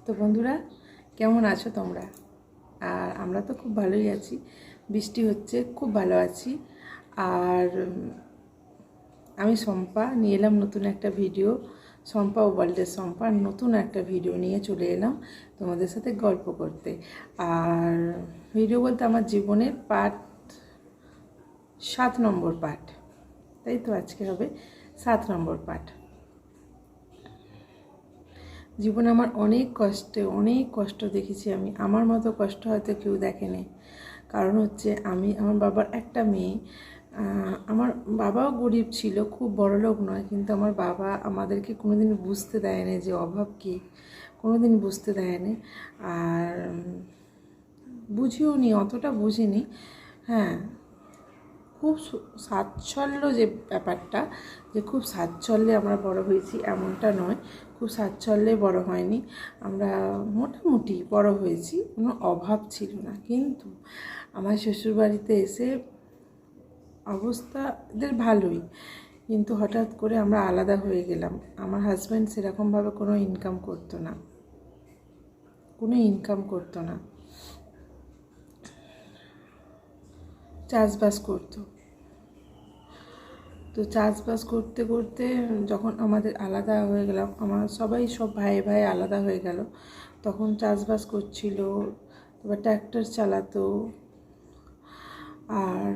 তো বন্ধুরা, কেমন আছো তোমরা? আর আমরা তো খুব ভালোই আছি। বৃষ্টি হচ্ছে, খুব ভালো আছি। আর আমি শম্পা নিয়ে এলাম নতুন একটা ভিডিও। শম্পা ও ওয়ার্ল্ডের শম্পা নতুন একটা ভিডিও নিয়ে চলে এলাম তোমাদের সাথে গল্প করতে। আর ভিডিও বলতে আমার জীবনের পার্ট 7 নম্বর পার্ট, তাই তো আজকে হবে 7 নম্বর পার্ট। জীবনে আমার অনেক কষ্ট দেখেছি আমি। আমার মতো কষ্ট হয়তো কেউ দেখেনি। কারণ হচ্ছে আমার বাবার একটা মেয়ে। আমার বাবাও গরিব ছিল, খুব বড়লোক নয়, কিন্তু আমার বাবা আমাদেরকে কোনোদিন বুঝতে দেয়নি যে অভাব কী, কোনোদিন বুঝতে দেয়নি। আর বুঝিও নি, অতটা বুঝিনি। হ্যাঁ, খুব সাচ্ছল্য যে ব্যাপারটা, যে খুব সাচ্ছল্যে আমরা বড় হয়েছি এমনটা নয়। খুব সাচ্ছল্যে বড় হয়নি আমরা, মোটামুটি বড় হয়েছি, কোনো অভাব ছিল না। কিন্তু আমার শ্বশুরবাড়িতে এসে অবস্থাদের ভালোই, কিন্তু হঠাৎ করে আমরা আলাদা হয়ে গেলাম। আমার হাজব্যান্ড সেরকমভাবে কোনো ইনকাম করতো না, চাষবাস করতো। তো চাষবাস করতে করতে যখন আমাদের আলাদা হয়ে গেলাম, সব ভাই আলাদা হয়ে গেল, তখন চাষবাস করছিল, তারপর ট্র্যাক্টর চালাতো। আর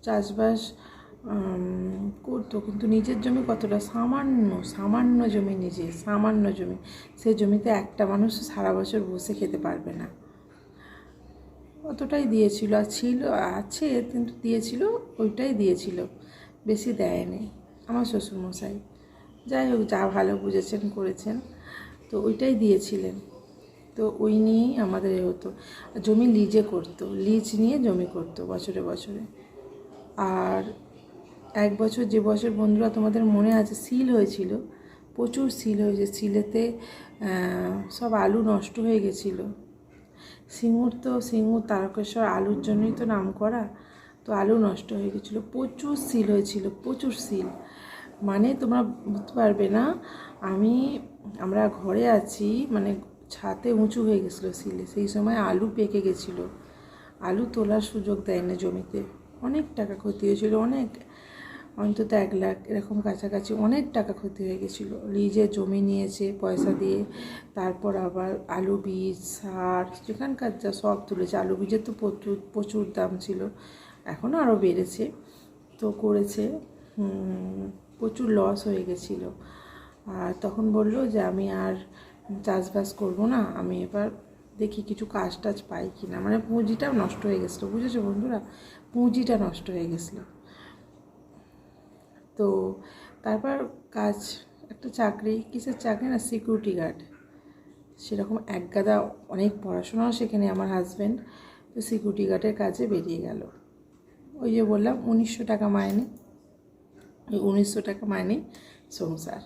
চাষবাস করতো, কিন্তু নিজের জমি কতটা, সামান্য জমি, সামান্য জমি। সেই জমিতে একটা মানুষ সারা বছর বসে খেতে পারবে না, অতটাই দিয়েছিল। আর আছে, কিন্তু দিয়েছিল, ওইটাই দিয়েছিল, বেশি দেয়নি আমার শ্বশুরমশাই। যাই হোক, যা ভালো বুঝেছেন করেছেন, তো ওইটাই দিয়েছিলেন। তো ওই নিয়েই আমাদের হতো। জমি লিজ নিয়ে জমি করতো বছরে বছরে। আর এক বছর, যে বছর বন্ধুরা তোমাদের মনে আছে সিল হয়েছিল, প্রচুর সিল হয়েছে, সিলেতে সব আলু নষ্ট হয়ে গেছিলো। সিঙ্গুর তারকেশ্বর আলুর জন্যই তো নাম করা। তো আলু নষ্ট হয়ে গেছিলো, প্রচুর সিল হয়েছিল, প্রচুর সিল। মানে তোমরা বুঝতে পারবে না। আমরা ঘরে আছি, মানে ছাতে উঁচু হয়ে গেছিলো সিলে। সেই সময় আলু পেকে গেছিলো, আলু তোলার সুযোগ দেয় না জমিতে। অনেক টাকা ক্ষতি হয়েছিল, অন্তত 1 লাখ এরকম কাছাকাছি অনেক টাকা ক্ষতি হয়ে গেছিলো। লিজে জমি নিয়েছে পয়সা দিয়ে, তারপর আবার আলু বীজ, সার, যেখানকার যা সব তুলেছে। আলু বীজের তো প্রচুর দাম ছিল, এখনও আরও বেড়েছে। তো করেছে, প্রচুর লস হয়ে গেছিলো। আর তখন বললো যে আমি আর চাষবাস করবো না, আমি এবার দেখি কিছু কাজ টাজ পাই কিনা। মানে পুঁজিটাও নষ্ট হয়ে গেছিলো, বুঝেছো বন্ধুরা, পুঁজিটা নষ্ট হয়ে গেছিলো। তো তারপর একটা চাকরি, কিসের চাকরি না, সিকিউরিটি গার্ড। সেরকম একগাদা অনেক পড়াশোনাও সেখানে আমার হাজব্যান্ড। তো সিকিউরিটি গার্ডের কাজে বেরিয়ে গেল। ওই যে বললাম 1900 টাকা মাইনে, ওই 1900 টাকা মাইনে সংসার।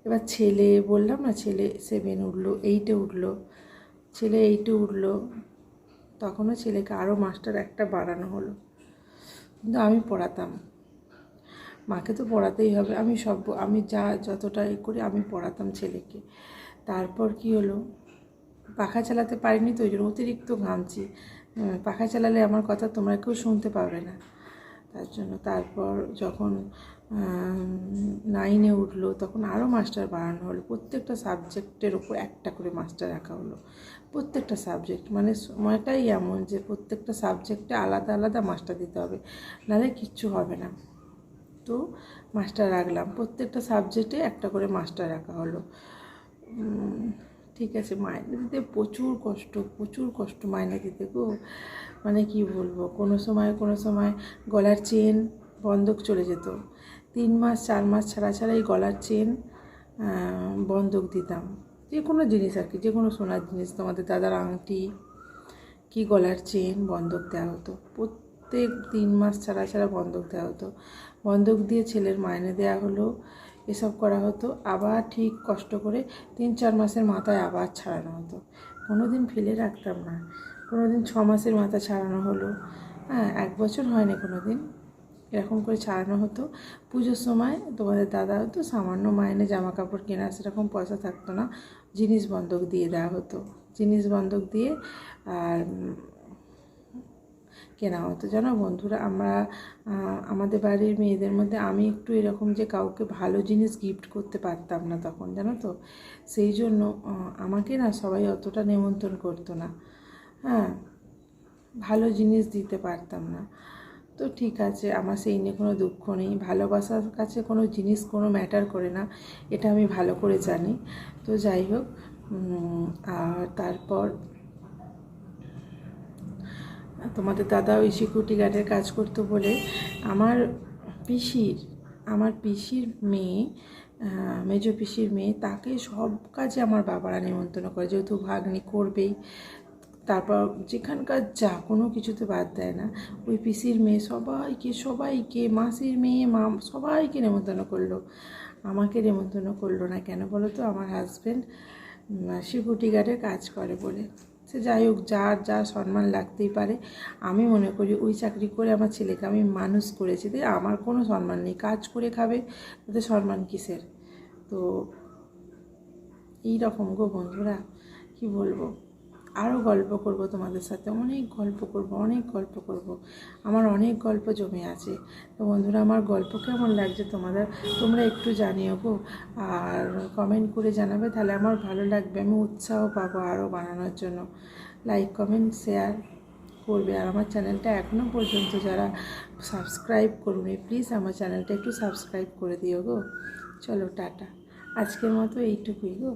এবার ছেলে, বললাম না, ছেলে 7 উঠলো, 8-এ উঠলো, ছেলে 8-এ উঠলো। তখনও ছেলেকে আরও মাস্টার একটা বাড়ানো হলো। কিন্তু আমি পড়াতাম, মাকে তো পড়াতেই হবে। আমি যতটা করি আমি পড়াতাম ছেলেকে। তারপর কি হলো, পাখা চালাতে পারিনি, তো ওই জন্য অতিরিক্ত ঘামছি। পাখা চালালে আমার কথা তোমরা কেউ শুনতে পাবে না, তার জন্য। তারপর যখন 9-এ উঠলো, তখন আরও মাস্টার বাড়ানো হলো। প্রত্যেকটা সাবজেক্টের ওপর একটা করে মাস্টার রাখা হলো। প্রত্যেকটা সাবজেক্ট, মানে সময়টাই এমন যে প্রত্যেকটা সাবজেক্টে আলাদা আলাদা মাস্টার দিতে হবে, নাহলে কিচ্ছু হবে না। তো মাস্টার রাখলাম, প্রত্যেকটা সাবজেক্টে একটা করে মাস্টার রাখা হলো। ঠিক আছে, মাইনে দিতে প্রচুর কষ্ট মাইনে দিতে গো। মানে কি বলবো, কোনো সময় গলার চেন বন্ধক চলে যেত। 3 মাস 4 মাস ছাড়া এই গলার চেন বন্ধক দিতাম। যে কোনো জিনিস আর কি, যে কোনো সোনার জিনিস, তোমাদের দাদার আংটি কি গলার চেন বন্ধক দেওয়া হতো। প্রত্যেক 3 মাস ছাড়া বন্ধক দেওয়া হতো। বন্ধক দিয়ে ছেলের মাইনে দেওয়া হলো, এসব করা হতো। আবার ঠিক কষ্ট করে 3-4 মাসের মাথায় আবার ছাড়ানো হতো। কোনো দিন ফেলে রাখতাম না, কোনো দিন 6 মাসের মাথা ছাড়ানো হলো। হ্যাঁ, 1 বছর হয়নি কোনো দিন, এরকম করে ছাড়ানো হতো। পুজোর সময় তোমাদের দাদা হতো সামান্য মাইনে জামা কাপড় কেনা, সেরকম পয়সা থাকতো না, জিনিস বন্ধক দিয়ে দেওয়া হতো, জিনিস বন্ধক দিয়ে আর কেনা হতো। জানো বন্ধুরা, আমরা আমাদের বাড়ির মেয়েদের মধ্যে আমি একটু এরকম যে কাউকে ভালো জিনিস গিফট করতে পারতাম না তখন, জানো তো, সেই জন্য আমাকে না সবাই অতটা নেমন্তন্ন করতো না, হ্যাঁ, ভালো জিনিস দিতে পারতাম না। তো ঠিক আছে, আমার সেই নিয়ে কোনো দুঃখ নেই, ভালোবাসার কাছে কোনো জিনিস কোনো ম্যাটার করে না, এটা আমি ভালো করে জানি। তো যাই হোক, আর তারপর তোমাদের দাদা ওই সিকিউরিটি গার্ডের কাজ করতো বলে আমার পিসির মেয়ে, মেজো পিসির মেয়ে, তাকে সব কাজে আমার বাবারা নিমন্ত্রণ করে, যেহেতু ভাগ্নি করবেই। তারপর যেখানকার যা কোনো কিছুতে বাদ দেয় না, ওই পিসির মেয়ে সবাইকে মাসির মেয়ে সবাইকে নেমন্তন্ন করলো, আমাকে নেমন্তন্ন করলো না কেন বলো তো? আমার হাজব্যান্ড সিকিউরিটি গার্ডের কাজ করে বলে। সে যাই হোক, যা সম্মান লাগতেই পারে। আমি মনে করি ওই চাকরি করে আমার ছেলেকে আমি মানুষ করেছি, আমার কোনো সম্মান নেই, কাজ করে খাবে, তাতে সম্মান কিসের? তো এই রকম গো বন্ধুরা, কি বলবো, আরও গল্প করব তোমাদের সাথে, অনেক গল্প করব, আমার অনেক গল্প জমে আছে। তো বন্ধুরা, আমার গল্প কেমন লাগছে তোমরা একটু জানিও গো, আর কমেন্ট করে জানাবে, তাহলে আমার ভালো লাগবে, আমি উৎসাহ পাবো আরও বানানোর জন্য। লাইক কমেন্ট শেয়ার করবে, আর আমার চ্যানেলটা এখনও পর্যন্ত যারা সাবস্ক্রাইব করুনি, প্লিজ আমার চ্যানেলটা একটু সাবস্ক্রাইব করে দিও গো। চলো টাটা, আজকের মতো এইটুকুই গো।